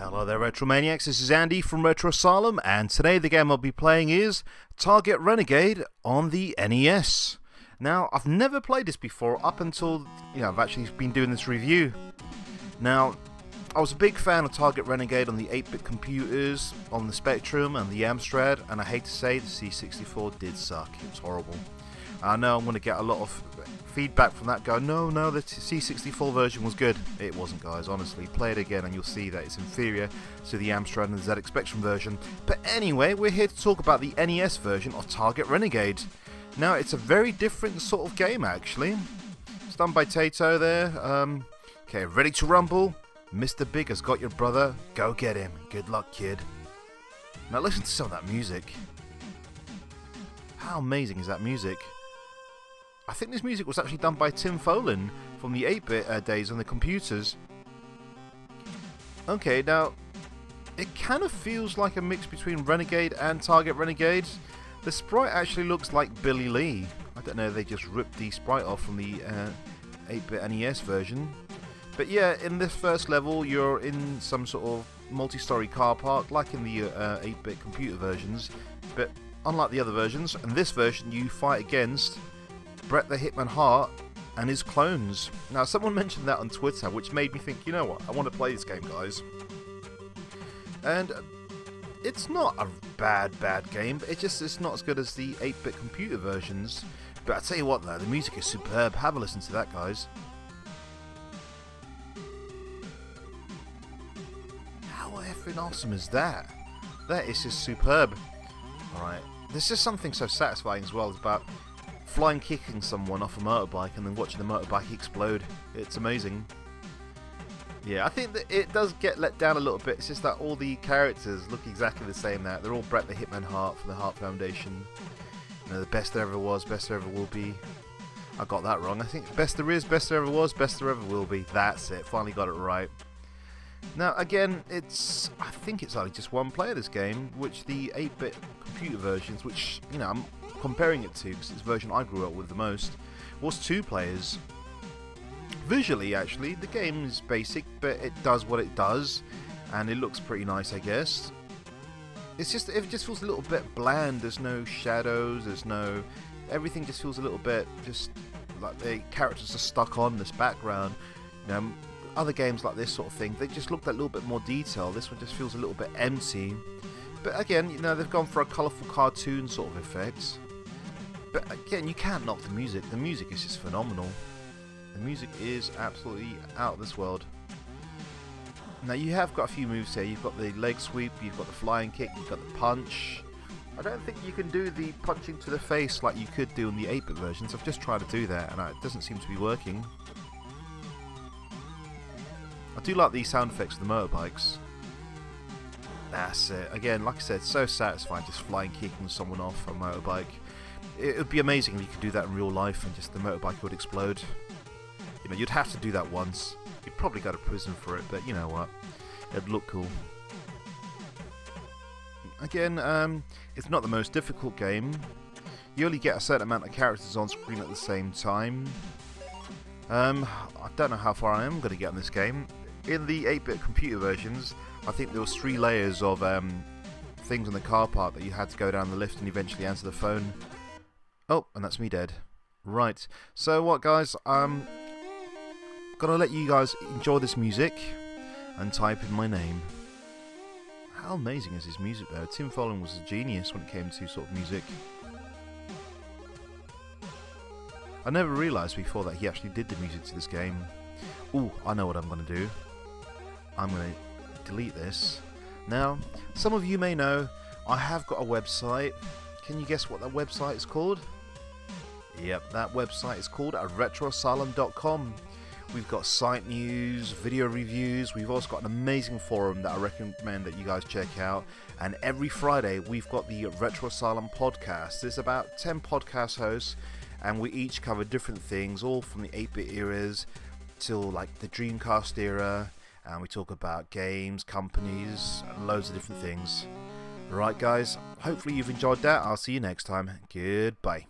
Hello there Retromaniacs, this is Andy from Retro Asylum, and today the game I'll be playing is Target Renegade on the NES. Now, I've never played this before up until, I've actually been doing this review. Now, I was a big fan of Target Renegade on the 8-bit computers, on the Spectrum and the Amstrad, and I hate to say the C64 did suck, it was horrible. I know I'm going to get a lot of feedback from that going, no, the C64 version was good. It wasn't, guys, honestly. Play it again and you'll see that it's inferior to the Amstrad and the ZX Spectrum version. But anyway, we're here to talk about the NES version of Target Renegade. Now, it's a very different sort of game, actually. It's done by Taito there. Okay, ready to rumble? Mr. Big has got your brother. Go get him. Good luck, kid. Now, listen to some of that music. How amazing is that music? I think this music was actually done by Tim Follin from the 8-bit days on the computers. Okay, now, it kind of feels like a mix between Renegade and Target Renegade. The sprite actually looks like Billy Lee. I don't know if they just ripped the sprite off from the 8-bit NES version. But yeah, in this first level, you're in some sort of multi-story car park, like in the 8-bit computer versions. But unlike the other versions, in this version you fight against Bret the Hitman Hart and his clones. Now, someone mentioned that on Twitter, which made me think, you know what, I want to play this game, guys. And it's not a bad game, but it's not as good as the 8-bit computer versions. But I tell you what, though, the music is superb. Have a listen to that, guys. How effing awesome is that? That is just superb. Alright, there's just something so satisfying as well about flying kicking someone off a motorbike and then watching the motorbike explode. It's amazing. Yeah, I think that it does get let down a little bit. It's just that all the characters look exactly the same now. They're all Bret the Hitman Hart from the Hart Foundation. You know, the best there ever was, best there ever will be. I got that wrong. I think best there is, best there ever was, best there ever will be. That's it. Finally got it right. Now, again, I think it's only just one player, this game, which the 8-bit computer versions, which, I'm comparing it to, because it's the version I grew up with the most, was 2 players. Visually, actually, the game is basic, but it does what it does, and it looks pretty nice, I guess. It just feels a little bit bland. There's no shadows, everything just feels a little bit just like the characters are stuck on this background. Other games like this sort of thing, they just look that little bit more detail. This one just feels a little bit empty. But again, they've gone for a colourful cartoon sort of effect. But again, you can't knock the music. The music is just phenomenal. The music is absolutely out of this world. Now, you have got a few moves here. You've got the leg sweep, you've got the flying kick, you've got the punch. I don't think you can do the punching to the face like you could do in the 8-bit versions. I've just tried to do that, and it doesn't seem to be working. I do like these sound effects of the motorbikes. That's it. Again, like I said, so satisfying just flying kicking someone off a motorbike. It would be amazing if you could do that in real life and just the motorbike would explode. You'd have to do that once. You'd probably go to prison for it, but you know what? It'd look cool. Again, it's not the most difficult game. You only get a certain amount of characters on screen at the same time. I don't know how far I am going to get on this game. In the 8-bit computer versions, I think there was 3 layers of things in the car park that you had to go down the lift and eventually answer the phone. Oh, and that's me dead. Right, so what, guys, I'm gonna let you guys enjoy this music and type in my name. How amazing is this music though? Tim Follin was a genius when it came to sort of music. I never realised before that he actually did the music to this game. Ooh, I know what I'm going to do. I'm going to delete this. Now, some of you may know, I have got a website. Can you guess what that website is called? Yep, that website is called retroasylum.com. We've got site news, video reviews, we've also got an amazing forum that I recommend that you guys check out. And every Friday, we've got the Retro Asylum podcast. There's about 10 podcast hosts, and we each cover different things, all from the 8-bit eras till like the Dreamcast era, and we talk about games, companies, and loads of different things. Alright guys, hopefully you've enjoyed that. I'll see you next time. Goodbye.